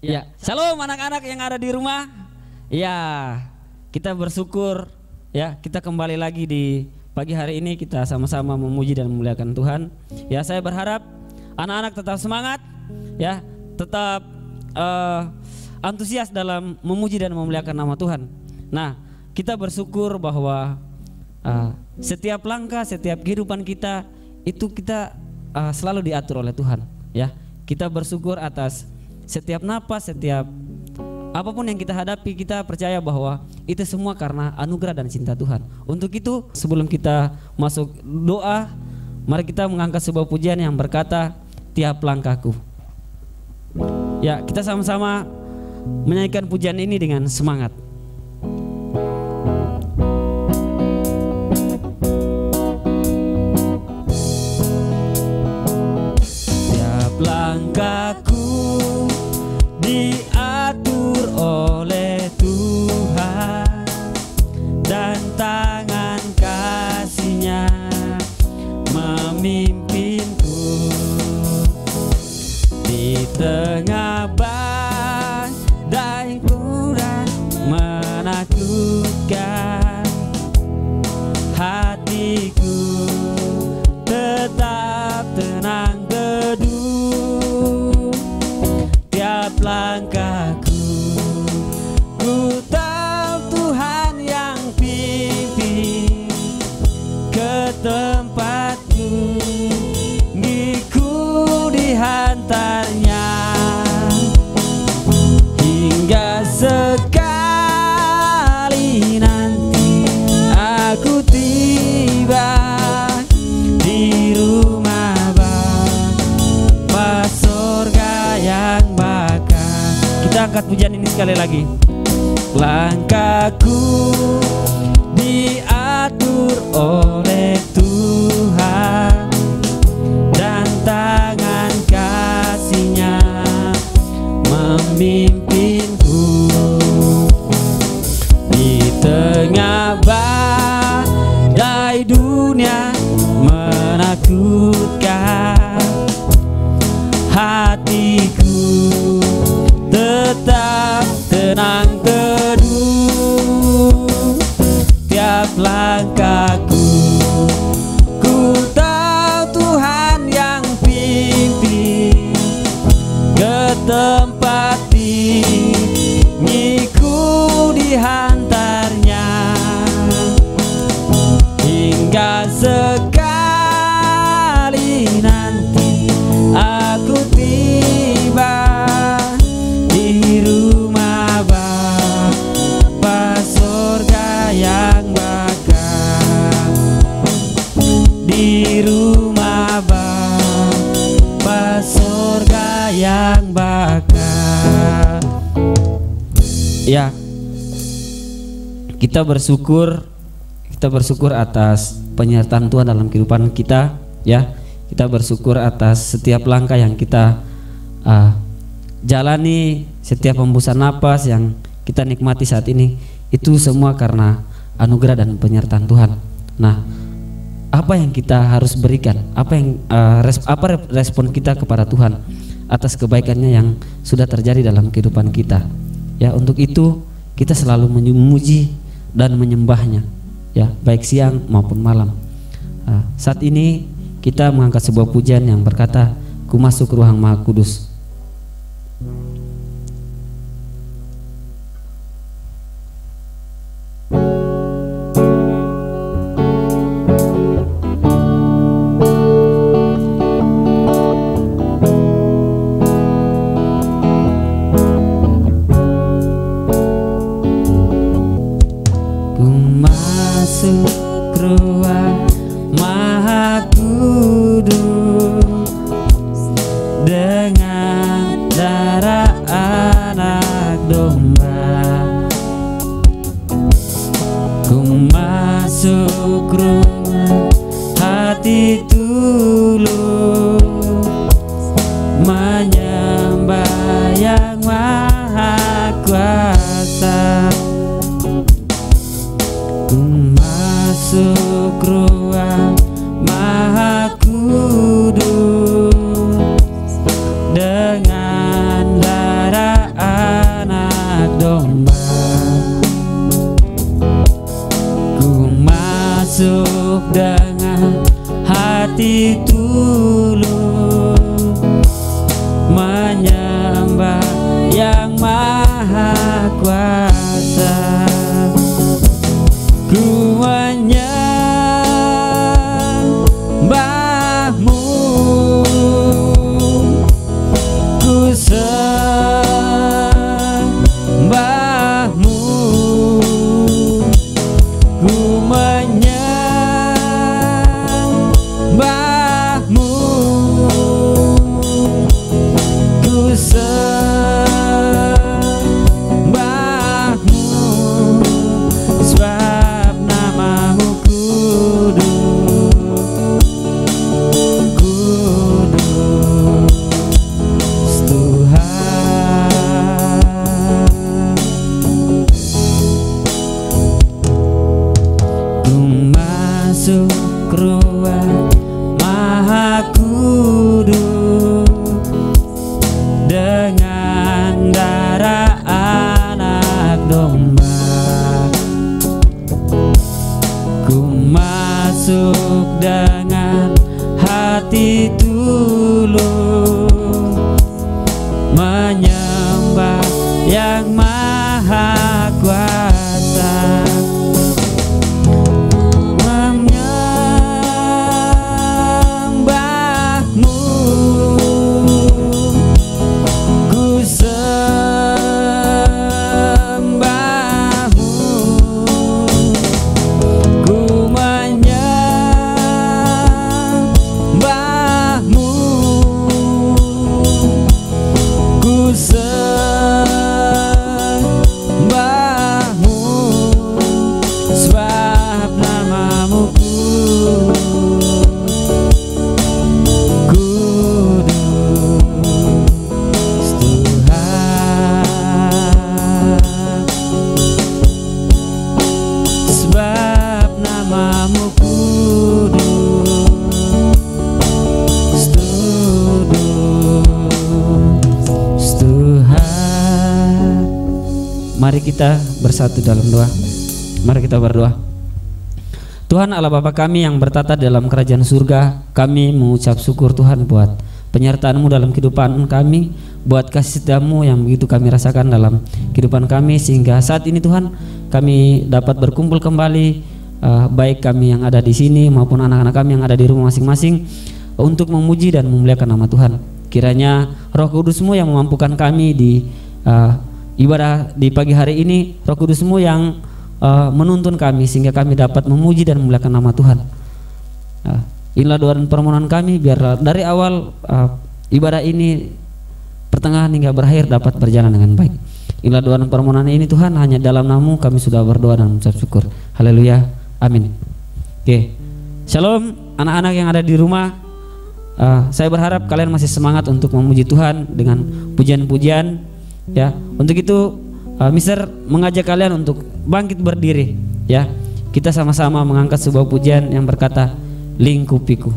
Ya, shalom anak-anak yang ada di rumah. Ya, kita bersyukur ya, kita kembali lagi di pagi hari ini, kita sama-sama memuji dan memuliakan Tuhan. Ya, saya berharap anak-anak tetap semangat ya, tetap antusias dalam memuji dan memuliakan nama Tuhan. Nah, kita bersyukur bahwa setiap langkah, setiap kehidupan kita itu kita selalu diatur oleh Tuhan ya. Kita bersyukur atas setiap napas, setiap apapun yang kita hadapi, kita percaya bahwa itu semua karena anugerah dan cinta Tuhan. Untuk itu, sebelum kita masuk doa, mari kita mengangkat sebuah pujian yang berkata, tiap langkahku. Ya, kita sama-sama menyanyikan pujian ini dengan semangat. Tiap langkahku diatur oleh Tuhan, dan tangan kasih-Nya memimpinku di tengah badai gurang menakutkan. Hatiku tetap tenang teduh. Tiap langkahku, ku tahu Tuhan yang pimpin ke tempatku, giku dihantarnya hingga sekali nanti aku tiba di rumah Bapa sorga yang bakal. Kita angkat pujian ini sekali lagi. Langkahku diatur oleh Tuhan, dan tangan kasih-Nya memimpinku di tengah badai dunia menakutkan. Hatiku tetap tenang teduh. Tiap langkahku, ku tahu Tuhan yang pimpin ke tempat tinggiku dihantarnya hingga sekali nanti aku tiba di rumah Bapa sorga yang bakal, di rumah Bapa sorga yang bakal. Ya, kita bersyukur atas penyertaan Tuhan dalam kehidupan kita ya. Kita bersyukur atas setiap langkah yang kita jalani, setiap hembusan napas yang kita nikmati saat ini, itu semua karena anugerah dan penyertaan Tuhan. Nah, apa yang kita harus berikan? Apa respon kita kepada Tuhan atas kebaikannya yang sudah terjadi dalam kehidupan kita? Ya, untuk itu kita selalu memuji dan menyembahnya, ya, baik siang maupun malam. Saat ini kita mengangkat sebuah pujian yang berkata, ku masuk ruang Maha Kudus. Ku masuk ruang Maha Kudus dengan darah anak domba. Ku masuk rumah hati tulus, menyembah yang Maha Kuasa. Ku masuk ruang Maha Kudus dengan darah Mari kita bersatu dalam doa. Mari kita berdoa. Tuhan Allah Bapa kami yang bertata dalam kerajaan surga, kami mengucap syukur Tuhan buat penyertaan-Mu dalam kehidupan kami, buat kasih setia-Mu yang begitu kami rasakan dalam kehidupan kami, sehingga saat ini Tuhan kami dapat berkumpul kembali, baik kami yang ada di sini maupun anak-anak kami yang ada di rumah masing-masing, untuk memuji dan memuliakan nama Tuhan. Kiranya Roh Kudus-Mu yang memampukan kami di ibadah di pagi hari ini, Roh Kudus-Mu yang menuntun kami sehingga kami dapat memuji dan memuliakan nama Tuhan. Inilah doa dan permohonan kami, biar dari awal ibadah ini pertengahan hingga berakhir dapat berjalan dengan baik. Inilah doa dan permohonan ini Tuhan, hanya dalam nama-Mu kami sudah berdoa dan mengucap syukur. Haleluya, amin. Oke, shalom anak-anak yang ada di rumah. Saya berharap kalian masih semangat untuk memuji Tuhan dengan pujian-pujian, ya. Untuk itu Mister mengajak kalian untuk bangkit berdiri, ya. Kita sama-sama mengangkat sebuah pujian yang berkata, lingkupiku.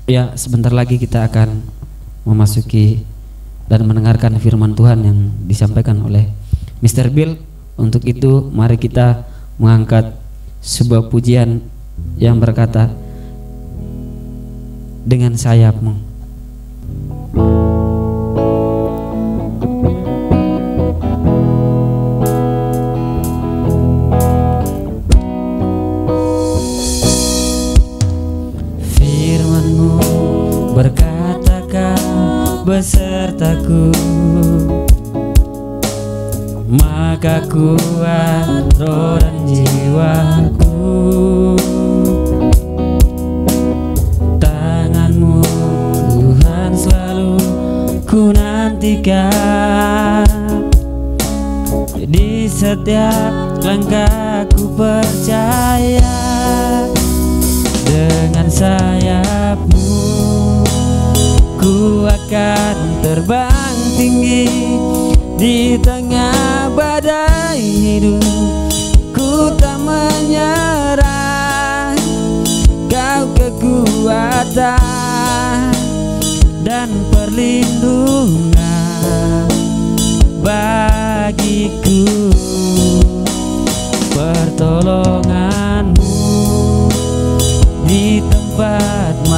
Ya, sebentar lagi kita akan memasuki dan mendengarkan firman Tuhan yang disampaikan oleh Mr. Bill. Untuk itu mari kita mengangkat sebuah pujian yang berkata, dengan sayap-Mu. Berkatakan besertaku, maka kuat roh dan jiwaku. Tangan-Mu Tuhan selalu ku nantikan, di setiap langkah ku percaya. Dengan sayap-Mu ku akan terbang tinggi di tengah badai hidup. Ku tak menyerah, Kau kekuatan dan perlindungan.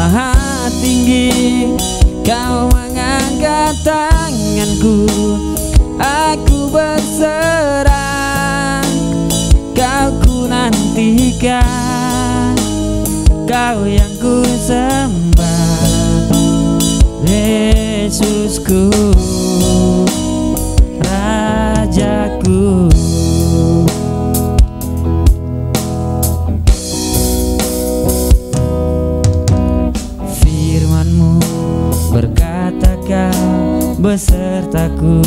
maha tinggi, Kau mengangkat tanganku, aku berserah, Kau ku nantikan, Kau yang ku sembah, Yesusku, Rajaku. Firman-Mu berkata Kau besertaku,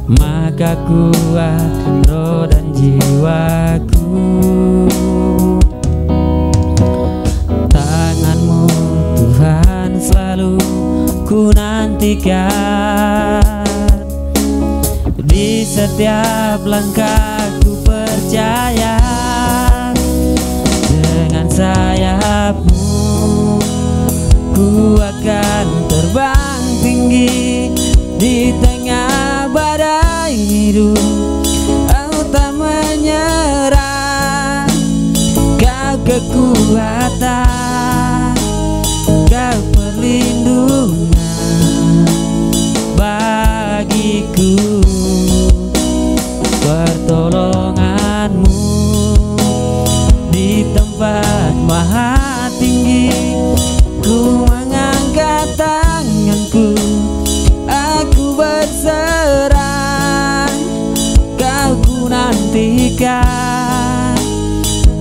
maka kuat roh dan jiwaku. Tangan-Mu Tuhan selalu ku nantikan, di setiap langkah ku percaya, dengan sayap-Mu ku akan terbang tinggi di tengah badai hidup. Kau tak menyerah, Kau kekuatan, Kau perlindungan bagiku. Pertolongan-Mu di tempat maha tinggi, ku mengangkat tanganku, aku berserah, Kau ku nantikan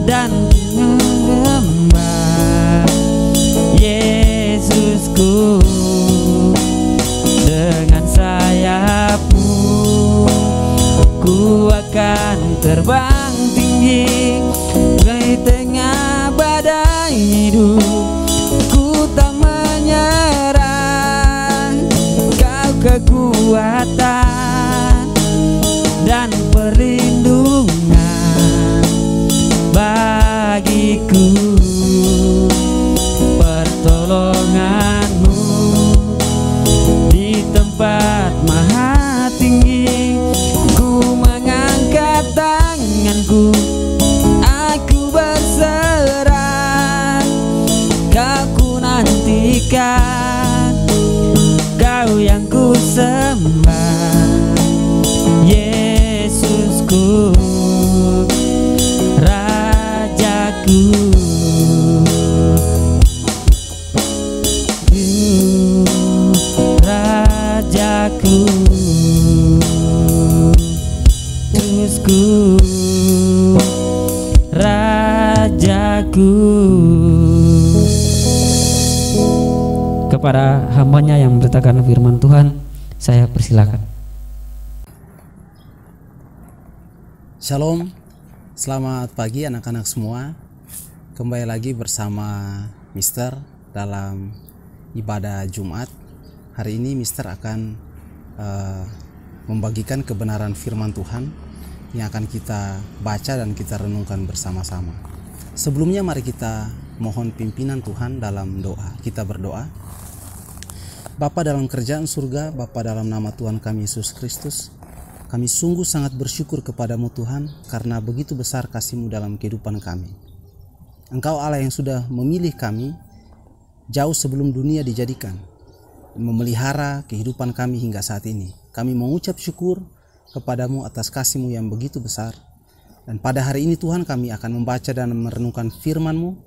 dan menyembah, Yesusku. Dengan sayap-Mu ku akan terbang tinggi di tengah badai hidup. Ku tak menyerah, Kau kekuatan dan perlindungan bagiku. Pertolongan-Mu di tempat maha tinggi, ku mengangkat tanganku, aku berserah, Kau ku nantikan, Kau yang ku sembah, Yesusku, Rajaku. Rajaku, Yesusku, Rajaku. Kepada hamba-Nya yang memberitakan firman Tuhan, saya persilakan. Shalom, selamat pagi anak-anak semua. Kembali lagi bersama Mister dalam ibadah Jumat. Hari ini Mister akan membagikan kebenaran firman Tuhan yang akan kita baca dan kita renungkan bersama-sama. Sebelumnya mari kita mohon pimpinan Tuhan dalam doa. Kita berdoa. Bapa dalam kerajaan surga, Bapa dalam nama Tuhan kami Yesus Kristus, kami sungguh sangat bersyukur kepadamu Tuhan, karena begitu besar kasih-Mu dalam kehidupan kami. Engkau Allah yang sudah memilih kami jauh sebelum dunia dijadikan, memelihara kehidupan kami hingga saat ini. Kami mengucap syukur kepadamu atas kasih-Mu yang begitu besar. Dan pada hari ini Tuhan, kami akan membaca dan merenungkan firman-Mu.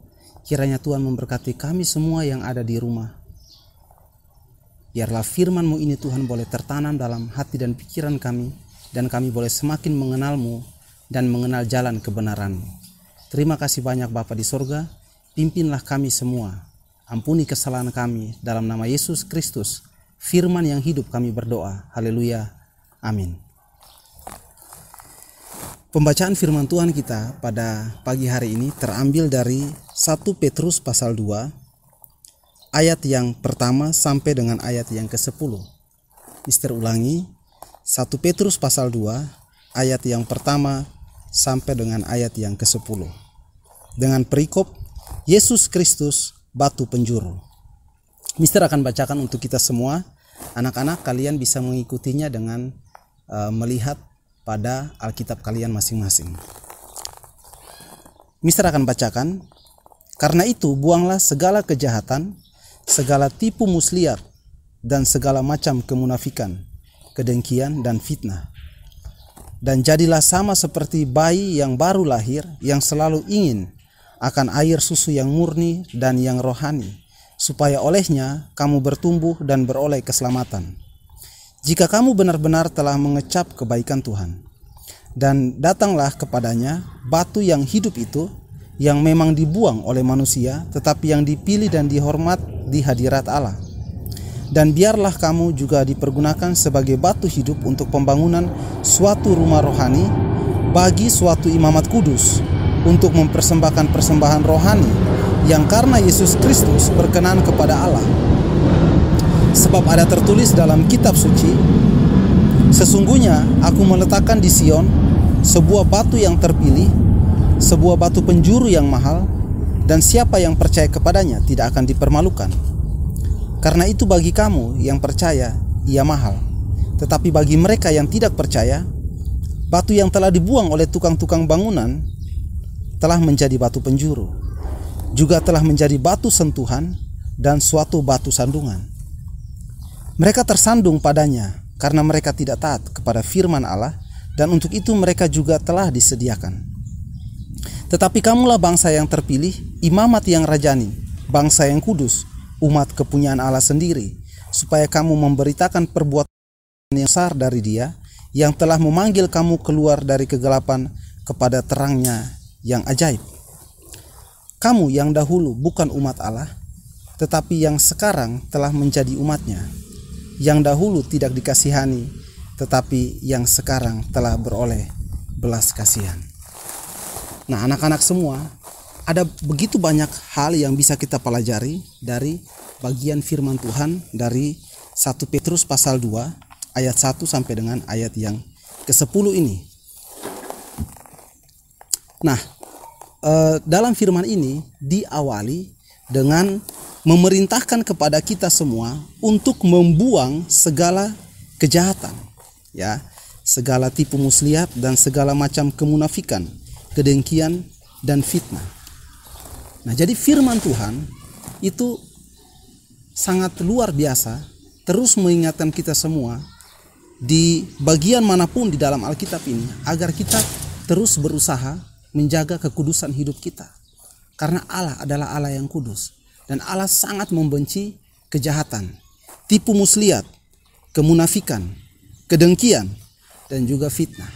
Kiranya Tuhan memberkati kami semua yang ada di rumah. Biarlah firman-Mu ini Tuhan boleh tertanam dalam hati dan pikiran kami, dan kami boleh semakin mengenal-Mu dan mengenal jalan kebenaran-Mu. Terima kasih banyak Bapa di sorga, pimpinlah kami semua. Ampuni kesalahan kami, dalam nama Yesus Kristus, firman yang hidup kami berdoa. Haleluya. Amin. Pembacaan firman Tuhan kita pada pagi hari ini terambil dari 1 Petrus pasal 2, ayat yang pertama sampai dengan ayat yang ke-10. Mister ulangi, 1 Petrus pasal 2, ayat yang pertama sampai dengan ayat yang ke-10. Dengan perikop, Yesus Kristus batu penjuru. Mister akan bacakan untuk kita semua. Anak-anak, kalian bisa mengikutinya dengan melihat pada Alkitab kalian masing-masing. Mister akan bacakan. Karena itu buanglah segala kejahatan, segala tipu muslihat, dan segala macam kemunafikan, kedengkian dan fitnah. Dan jadilah sama seperti bayi yang baru lahir, yang selalu ingin akan air susu yang murni dan yang rohani, supaya olehnya kamu bertumbuh dan beroleh keselamatan. Jika kamu benar-benar telah mengecap kebaikan Tuhan, dan datanglah kepadanya batu yang hidup itu, yang memang dibuang oleh manusia, tetapi yang dipilih dan dihormat di hadirat Allah. Dan biarlah kamu juga dipergunakan sebagai batu hidup untuk pembangunan suatu rumah rohani bagi suatu imamat kudus, untuk mempersembahkan persembahan rohani yang karena Yesus Kristus berkenan kepada Allah. Sebab ada tertulis dalam kitab suci, sesungguhnya aku meletakkan di Sion sebuah batu yang terpilih, sebuah batu penjuru yang mahal, dan siapa yang percaya kepadanya tidak akan dipermalukan. Karena itu bagi kamu yang percaya, ia mahal. Tetapi bagi mereka yang tidak percaya, batu yang telah dibuang oleh tukang-tukang bangunan telah menjadi batu penjuru, juga telah menjadi batu sentuhan dan suatu batu sandungan. Mereka tersandung padanya karena mereka tidak taat kepada firman Allah, dan untuk itu mereka juga telah disediakan. Tetapi kamulah bangsa yang terpilih, imamat yang rajani, bangsa yang kudus, umat kepunyaan Allah sendiri, supaya kamu memberitakan perbuatan yang besar dari Dia, yang telah memanggil kamu keluar dari kegelapan kepada terangnya yang ajaib. Kamu yang dahulu bukan umat Allah, tetapi yang sekarang telah menjadi umatnya, yang dahulu tidak dikasihani, tetapi yang sekarang telah beroleh belas kasihan. Nah, anak-anak semua, ada begitu banyak hal yang bisa kita pelajari dari bagian firman Tuhan dari 1 Petrus pasal 2 ayat 1 sampai dengan ayat yang ke-10 ini. Nah, dalam firman ini diawali dengan memerintahkan kepada kita semua untuk membuang segala kejahatan, ya, segala tipu muslihat dan segala macam kemunafikan, kedengkian dan fitnah. Nah, jadi firman Tuhan itu sangat luar biasa, terus mengingatkan kita semua di bagian manapun di dalam Alkitab ini, agar kita terus berusaha menjaga kekudusan hidup kita. Karena Allah adalah Allah yang kudus, dan Allah sangat membenci kejahatan, tipu muslihat, kemunafikan, kedengkian, dan juga fitnah.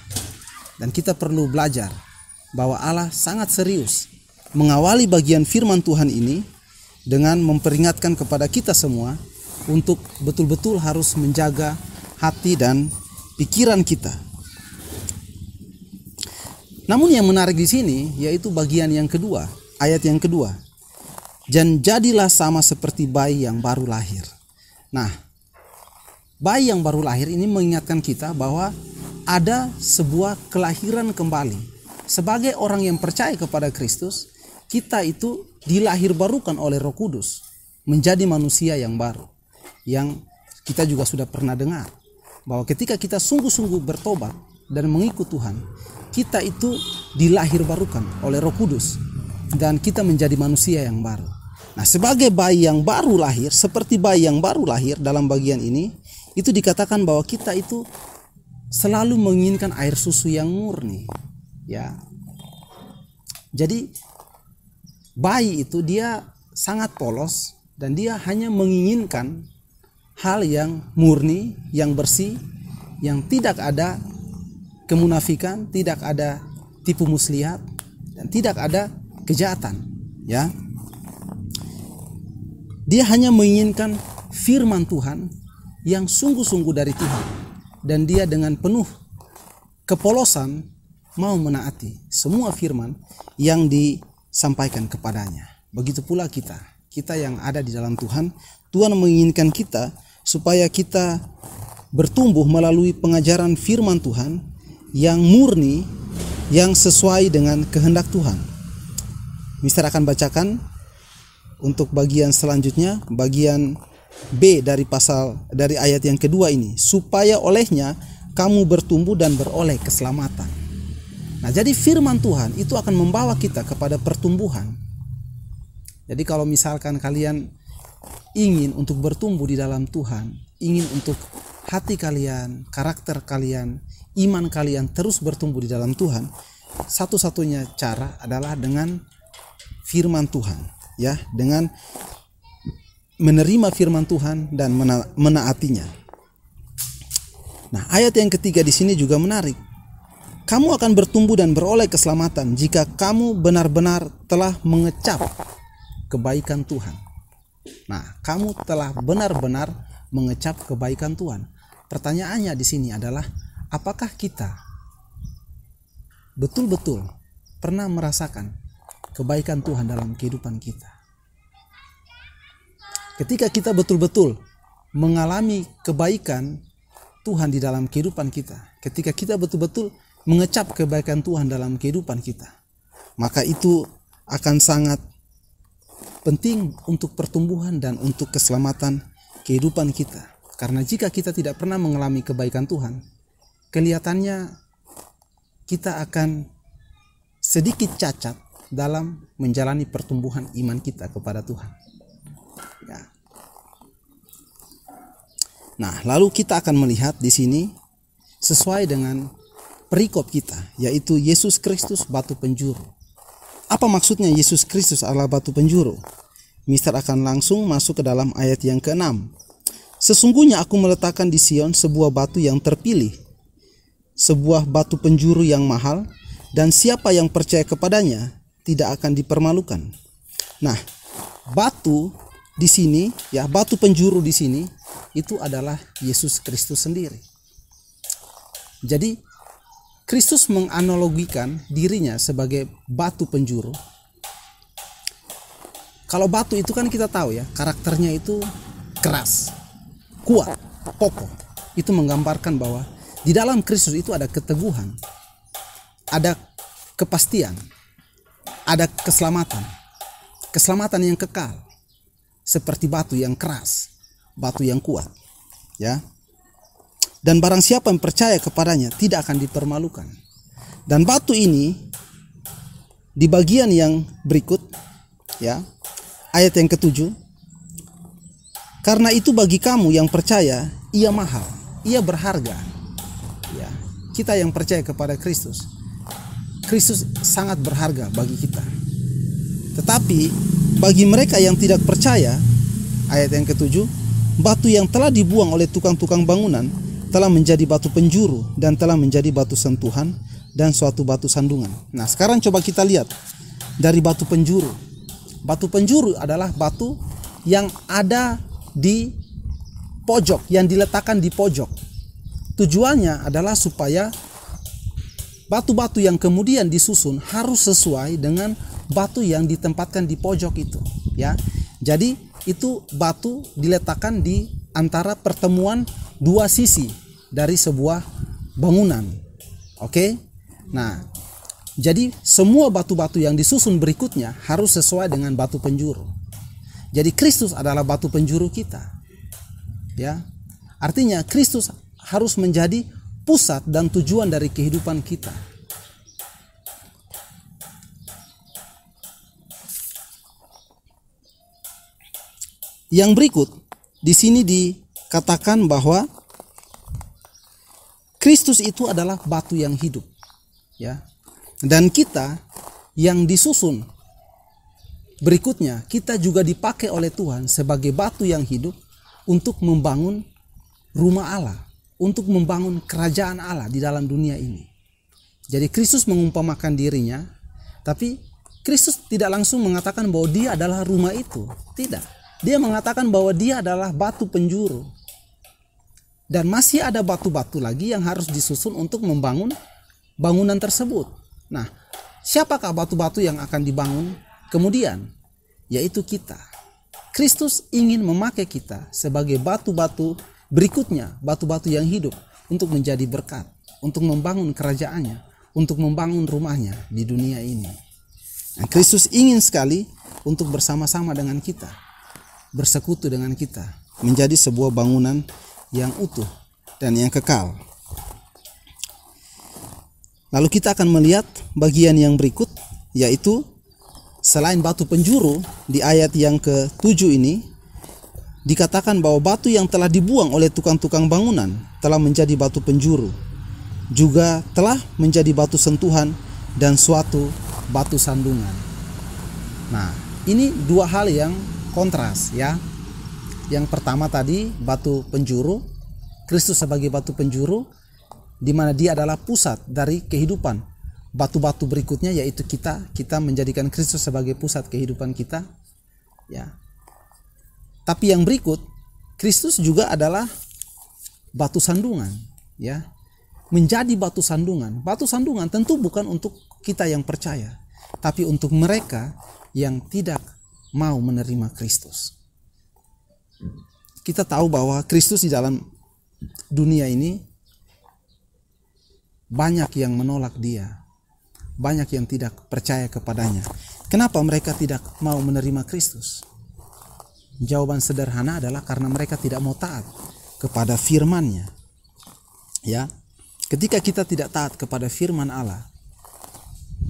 Dan kita perlu belajar bahwa Allah sangat serius mengawali bagian firman Tuhan ini dengan memperingatkan kepada kita semua untuk betul-betul harus menjaga hati dan pikiran kita. Namun yang menarik di sini yaitu bagian yang kedua, ayat yang kedua. Dan jadilah sama seperti bayi yang baru lahir. Nah, bayi yang baru lahir ini mengingatkan kita bahwa ada sebuah kelahiran kembali. Sebagai orang yang percaya kepada Kristus, kita itu dilahir barukan oleh Roh Kudus menjadi manusia yang baru. Yang kita juga sudah pernah dengar bahwa ketika kita sungguh-sungguh bertobat dan mengikut Tuhan, kita itu dilahir barukan oleh Roh Kudus dan kita menjadi manusia yang baru. Nah, sebagai bayi yang baru lahir, seperti bayi yang baru lahir dalam bagian ini, itu dikatakan bahwa kita itu selalu menginginkan air susu yang murni, ya. Jadi bayi itu dia sangat polos dan dia hanya menginginkan hal yang murni, yang bersih, yang tidak ada kemunafikan, tidak ada tipu muslihat, dan tidak ada kejahatan, ya. Dia hanya menginginkan firman Tuhan yang sungguh-sungguh dari Tuhan, dan dia dengan penuh kepolosan mau menaati semua firman yang disampaikan kepadanya. Begitu pula kita yang ada di dalam Tuhan. Tuhan menginginkan kita supaya kita bertumbuh melalui pengajaran firman Tuhan yang murni, yang sesuai dengan kehendak Tuhan. Mister akan bacakan untuk bagian selanjutnya, bagian B dari ayat yang kedua ini, supaya olehnya kamu bertumbuh dan beroleh keselamatan. Nah, jadi firman Tuhan itu akan membawa kita kepada pertumbuhan. Jadi kalau misalkan kalian ingin untuk bertumbuh di dalam Tuhan, ingin untuk hati kalian, karakter kalian, iman kalian terus bertumbuh di dalam Tuhan, satu-satunya cara adalah dengan firman Tuhan, ya, dengan menerima firman Tuhan dan menaatinya. Nah, ayat yang ketiga di sini juga menarik. Kamu akan bertumbuh dan beroleh keselamatan jika kamu benar-benar telah mengecap kebaikan Tuhan. Nah, kamu telah benar-benar mengecap kebaikan Tuhan. Pertanyaannya di sini adalah, apakah kita betul-betul pernah merasakan kebaikan Tuhan dalam kehidupan kita? Ketika kita betul-betul mengalami kebaikan Tuhan di dalam kehidupan kita, ketika kita betul-betul mengecap kebaikan Tuhan dalam kehidupan kita, maka itu akan sangat penting untuk pertumbuhan dan untuk keselamatan kehidupan kita. Karena jika kita tidak pernah mengalami kebaikan Tuhan, kelihatannya kita akan sedikit cacat dalam menjalani pertumbuhan iman kita kepada Tuhan. Ya. Nah, lalu kita akan melihat di sini sesuai dengan perikop kita, yaitu Yesus Kristus batu penjuru. Apa maksudnya Yesus Kristus adalah batu penjuru? Mister akan langsung masuk ke dalam ayat yang ke-6. Sesungguhnya aku meletakkan di Sion sebuah batu yang terpilih, sebuah batu penjuru yang mahal, dan siapa yang percaya kepadanya tidak akan dipermalukan. Nah, batu di sini, ya, batu penjuru di sini itu adalah Yesus Kristus sendiri. Jadi Kristus menganalogikan dirinya sebagai batu penjuru. Kalau batu itu kan kita tahu ya, karakternya itu keras, kuat, kokoh. Itu menggambarkan bahwa di dalam Kristus itu ada keteguhan, ada kepastian, ada keselamatan. Keselamatan yang kekal. Seperti batu yang keras, batu yang kuat, ya. Dan barang siapa yang percaya kepadanya tidak akan dipermalukan. Dan batu ini di bagian yang berikut, ya, ayat yang ke-7, karena itu bagi kamu yang percaya ia mahal, ia berharga. Ya, kita yang percaya kepada Kristus, Kristus sangat berharga bagi kita. Tetapi bagi mereka yang tidak percaya, ayat yang ke-7, batu yang telah dibuang oleh tukang-tukang bangunan telah menjadi batu penjuru dan telah menjadi batu sentuhan dan suatu batu sandungan. Nah, sekarang coba kita lihat dari batu penjuru. Batu penjuru adalah batu yang ada di pojok, yang diletakkan di pojok. Tujuannya adalah supaya batu-batu yang kemudian disusun harus sesuai dengan batu yang ditempatkan di pojok itu, ya. Jadi itu batu diletakkan di antara pertemuan dua sisi dari sebuah bangunan. Oke? Nah, jadi semua batu-batu yang disusun berikutnya harus sesuai dengan batu penjuru. Jadi Kristus adalah batu penjuru kita. Ya. Artinya Kristus harus menjadi pusat dan tujuan dari kehidupan kita. Yang berikut di sini dikatakan bahwa Kristus itu adalah batu yang hidup, ya. Dan kita yang disusun berikutnya, kita juga dipakai oleh Tuhan sebagai batu yang hidup untuk membangun rumah Allah, untuk membangun kerajaan Allah di dalam dunia ini. Jadi Kristus mengumpamakan dirinya, tapi Kristus tidak langsung mengatakan bahwa dia adalah rumah itu. Tidak. Dia mengatakan bahwa dia adalah batu penjuru. Dan masih ada batu-batu lagi yang harus disusun untuk membangun bangunan tersebut. Nah, siapakah batu-batu yang akan dibangun kemudian? Yaitu kita. Kristus ingin memakai kita sebagai batu-batu berikutnya, batu-batu yang hidup untuk menjadi berkat, untuk membangun kerajaannya, untuk membangun rumahnya di dunia ini. Nah, Kristus ingin sekali untuk bersama-sama dengan kita, bersekutu dengan kita, menjadi sebuah bangunan yang utuh dan yang kekal. Lalu kita akan melihat bagian yang berikut, yaitu selain batu penjuru, di ayat yang ke-7 ini dikatakan bahwa batu yang telah dibuang oleh tukang-tukang bangunan telah menjadi batu penjuru, juga telah menjadi batu sentuhan dan suatu batu sandungan. Nah, ini dua hal yang kontras ya. Yang pertama tadi batu penjuru, Kristus sebagai batu penjuru, di mana dia adalah pusat dari kehidupan. Batu-batu berikutnya yaitu kita menjadikan Kristus sebagai pusat kehidupan kita ya. Tapi yang berikut, Kristus juga adalah batu sandungan ya. Menjadi batu sandungan. Batu sandungan tentu bukan untuk kita yang percaya, tapi untuk mereka yang tidak mau menerima Kristus. Kita tahu bahwa Kristus di dalam dunia ini banyak yang menolak dia. Banyak yang tidak percaya kepadanya. Kenapa mereka tidak mau menerima Kristus? Jawaban sederhana adalah karena mereka tidak mau taat kepada firman-Nya. Ya. Ketika kita tidak taat kepada firman Allah,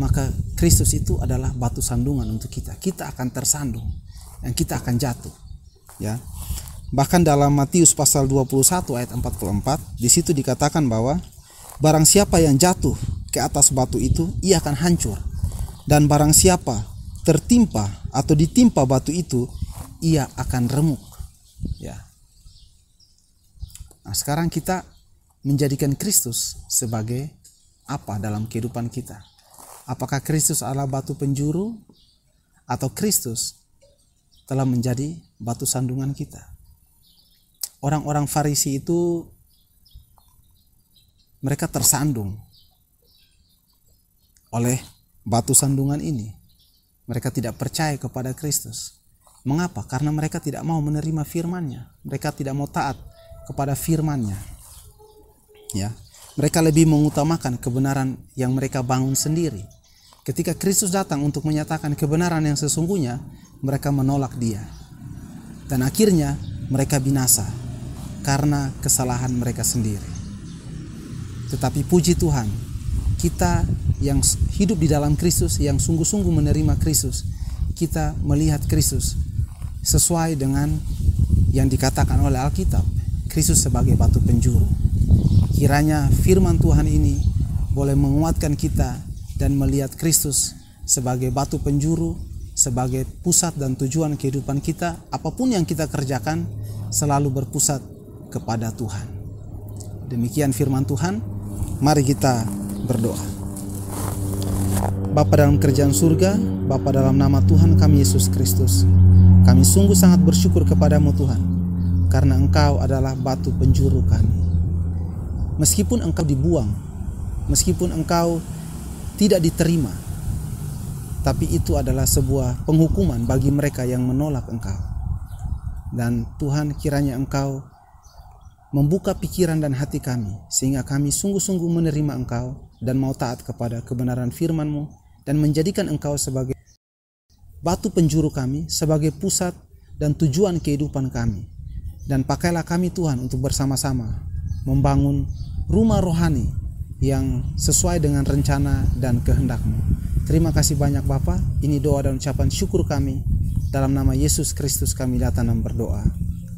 maka Kristus itu adalah batu sandungan untuk kita. Kita akan tersandung dan kita akan jatuh. Ya. Bahkan dalam Matius pasal 21 ayat 44, di situ dikatakan bahwa barang siapa yang jatuh ke atas batu itu, ia akan hancur. Dan barang siapa tertimpa atau ditimpa batu itu, ia akan remuk. Ya. Nah, sekarang kita menjadikan Kristus sebagai apa dalam kehidupan kita? Apakah Kristus adalah batu penjuru atau Kristus telah menjadi batu sandungan kita? Orang-orang Farisi itu mereka tersandung oleh batu sandungan ini. Mereka tidak percaya kepada Kristus. Mengapa? Karena mereka tidak mau menerima firman-Nya. Mereka tidak mau taat kepada firman-Nya. Ya, mereka lebih mengutamakan kebenaran yang mereka bangun sendiri. Ketika Kristus datang untuk menyatakan kebenaran yang sesungguhnya, mereka menolak Dia. Dan akhirnya mereka binasa karena kesalahan mereka sendiri. Tetapi puji Tuhan, kita yang hidup di dalam Kristus, yang sungguh-sungguh menerima Kristus, kita melihat Kristus sesuai dengan yang dikatakan oleh Alkitab, Kristus sebagai batu penjuru. Kiranya firman Tuhan ini boleh menguatkan kita dan melihat Kristus sebagai batu penjuru, sebagai pusat dan tujuan kehidupan kita. Apapun yang kita kerjakan selalu berpusat kepada Tuhan. Demikian firman Tuhan. Mari kita berdoa. Bapa dalam kerajaan surga, Bapa dalam nama Tuhan kami Yesus Kristus, kami sungguh sangat bersyukur kepadamu Tuhan, karena Engkau adalah batu penjuru kami. Meskipun Engkau dibuang, meskipun Engkau tidak diterima, tapi itu adalah sebuah penghukuman bagi mereka yang menolak Engkau. Dan Tuhan, kiranya Engkau membuka pikiran dan hati kami, sehingga kami sungguh-sungguh menerima Engkau dan mau taat kepada kebenaran firman-Mu, dan menjadikan Engkau sebagai batu penjuru kami, sebagai pusat dan tujuan kehidupan kami. Dan pakailah kami Tuhan untuk bersama-sama membangun rumah rohani yang sesuai dengan rencana dan kehendak-Mu. Terima kasih banyak Bapa. Ini doa dan ucapan syukur kami. Dalam nama Yesus Kristus kami datang dan berdoa.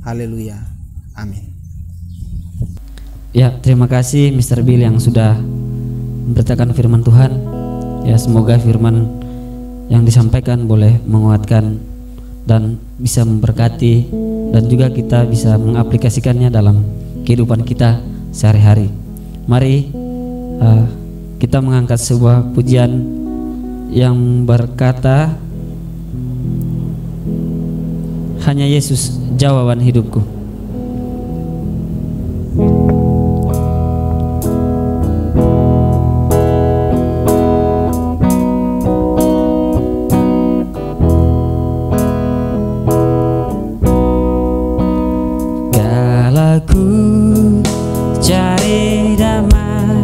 Haleluya. Amin. Ya, terima kasih Mr. Bill yang sudah memberitakan firman Tuhan. Ya, semoga firman yang disampaikan boleh menguatkan dan bisa memberkati, dan juga kita bisa mengaplikasikannya dalam kehidupan kita sehari-hari. Mari kita mengangkat sebuah pujian yang berkata, hanya Yesus jawaban hidupku. Cari damai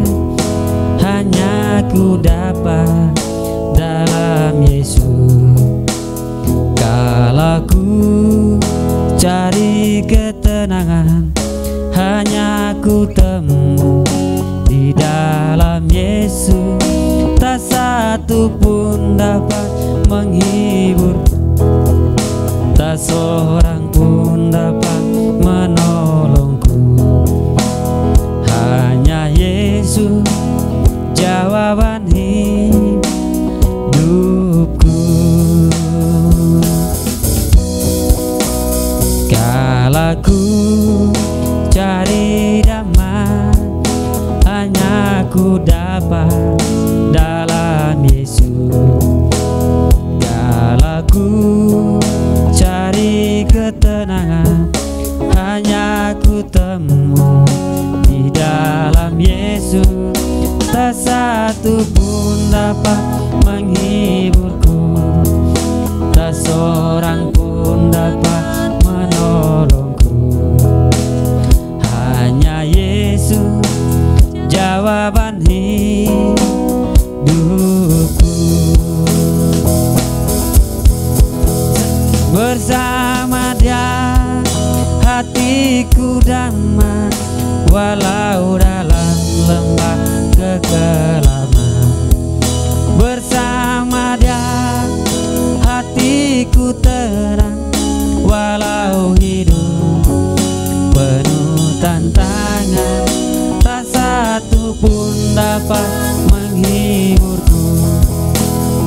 hanya ku dapat dalam Yesus. Kalau ku cari tak seorang pun dapat menolongku. Hanya Yesus jawaban hidupku. Kala ku cari damai, hanya ku dapat dalam Yesus. Kala ku cari ketenangan, hanya ku temu di dalam Yesus. Tak satu pun dapat menghiburku, tak seorang pun dapat menolongku. Hanya Yesus jawaban hidupku. Bersama Dia hatiku damai, walau dalam lembah kekelaman. Bersama Dia hatiku terang, walau hidup penuh tantangan. Tak satu pun dapat menghiburku,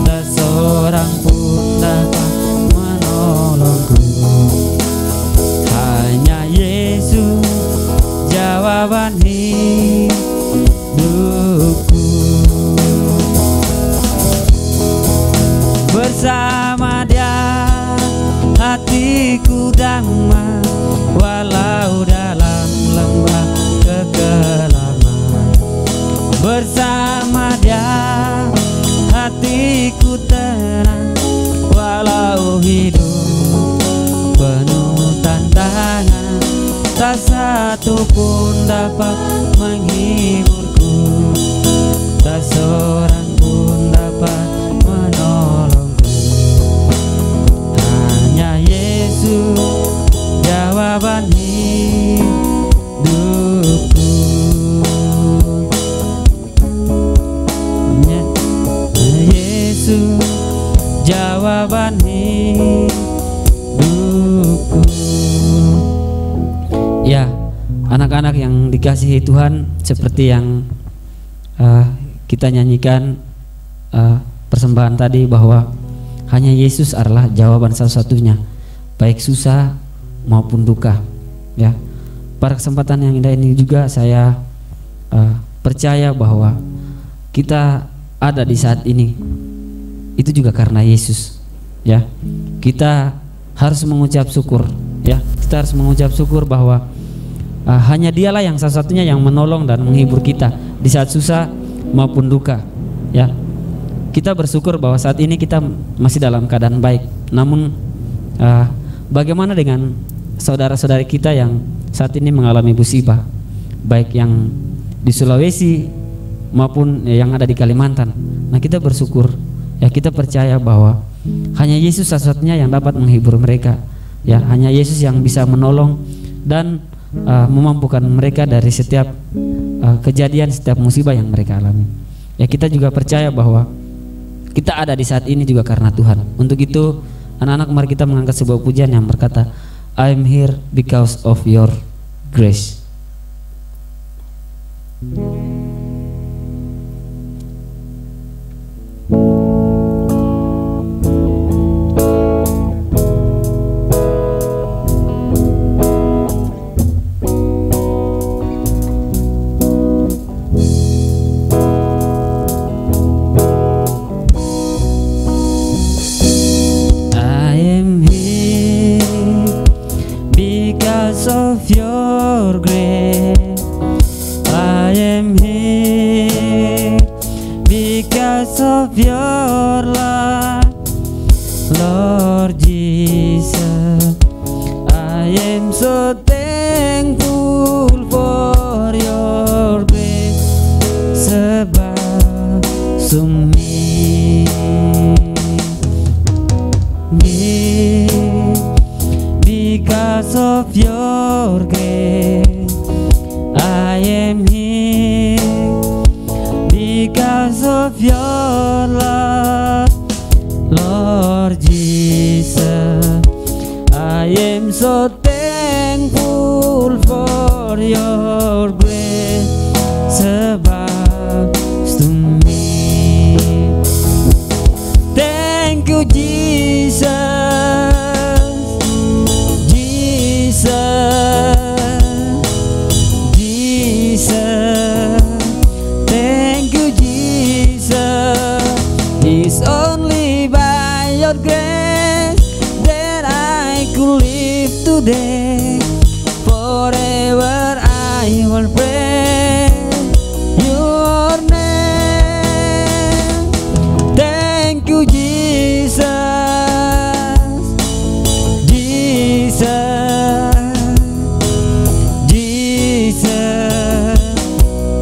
tak seorang pun dapat menolongku. Hanya Yesus jawaban hidupku. Bersama Dia hatiku damai, walau dalam lembah kekelaman. Bersama Dia hatiku tenang, walau hidup penuh tantangan. Tak satu pun dapat menghiburku, tak seorang pun dapat menolongku. Hanya Yesus jawaban hidupku. Hanya Yesus jawaban hidupku. Ya, anak-anak yang dikasihi Tuhan, seperti yang kita nyanyikan persembahan tadi, bahwa hanya Yesus adalah jawaban satu-satunya, baik susah maupun duka. Ya, pada kesempatan yang indah ini juga saya percaya bahwa kita ada di saat ini itu juga karena Yesus. Ya, kita harus mengucap syukur. Ya, kita harus mengucap syukur bahwa hanya Dialah yang satu-satunya yang menolong dan menghibur kita di saat susah maupun duka. Ya, kita bersyukur bahwa saat ini kita masih dalam keadaan baik. Namun bagaimana dengan saudara-saudari kita yang saat ini mengalami musibah, baik yang di Sulawesi maupun yang ada di Kalimantan? Nah, kita bersyukur. Ya, kita percaya bahwa hanya Yesus satu-satunya yang dapat menghibur mereka. Ya, hanya Yesus yang bisa menolong dan memampukan mereka dari setiap kejadian, setiap musibah yang mereka alami. Ya, kita juga percaya bahwa kita ada di saat ini juga karena Tuhan. Untuk itu, anak-anak, mari kita mengangkat sebuah pujian yang berkata, I am here because of your grace. Of your grace, I am here because of your love, Lord Jesus. I am so thankful for your grace, sebab sumi because of your grace, I am here because of your love, Lord Jesus. so thankful for your grace abounds to me. Thank you, Jesus, Jesus, Jesus. Thank you, Jesus. It's only by your grace that I could live today. Forever I will praise your name. Thank you, Jesus, Jesus, Jesus.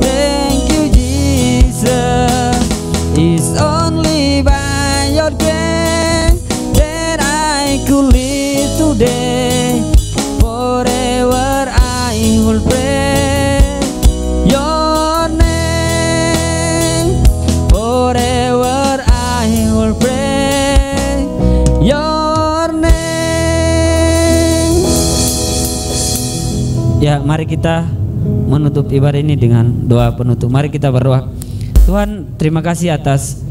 Thank you, Jesus. It's only by your grace that I could live today. Forever I will praise your name. Forever I will praise your name. Ya, mari kita menutup ibadah ini dengan doa penutup. Mari kita berdoa. Tuhan, terima kasih atas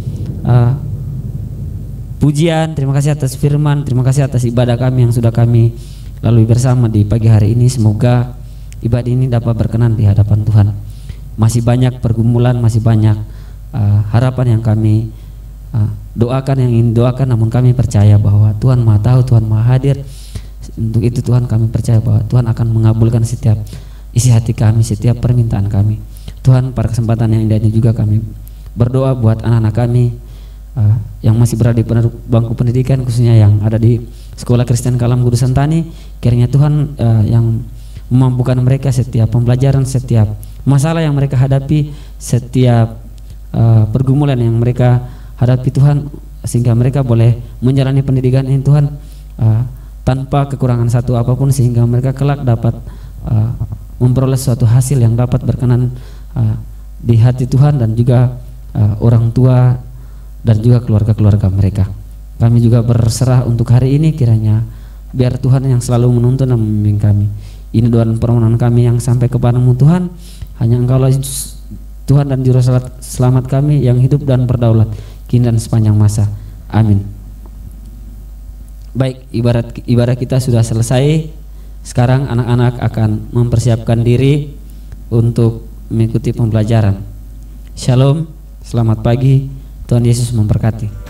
pujian, terima kasih atas firman, terima kasih atas ibadah kami yang sudah kami lalui bersama di pagi hari ini. Semoga ibadah ini dapat berkenan di hadapan Tuhan. Masih banyak pergumulan, masih banyak harapan yang kami doakan, yang ingin doakan, namun kami percaya bahwa Tuhan Maha Tahu, Tuhan Maha Hadir. Untuk itu Tuhan, kami percaya bahwa Tuhan akan mengabulkan setiap isi hati kami, setiap permintaan kami. Tuhan, pada kesempatan yang indah ini juga kami berdoa buat anak-anak kami yang masih berada di bangku pendidikan, khususnya yang ada di Sekolah Kristen Kalam Guru Sentani. Kiranya Tuhan yang memampukan mereka setiap pembelajaran, setiap masalah yang mereka hadapi, setiap pergumulan yang mereka hadapi Tuhan, sehingga mereka boleh menjalani pendidikan ini Tuhan tanpa kekurangan satu apapun, sehingga mereka kelak dapat memperoleh suatu hasil yang dapat berkenan di hati Tuhan dan juga orang tua dan juga keluarga-keluarga mereka. Kami juga berserah untuk hari ini, kiranya biar Tuhan yang selalu menuntun dan membimbing kami. Ini doa dan permohonan kami yang sampai kepadamu Tuhan. Hanya Engkaulah Tuhan dan Juru Selamat kami yang hidup dan berdaulat kini dan sepanjang masa. Amin. Baik, ibadah kita sudah selesai. Sekarang anak-anak akan mempersiapkan diri untuk mengikuti pembelajaran. Shalom, selamat pagi, Tuhan Yesus memberkati.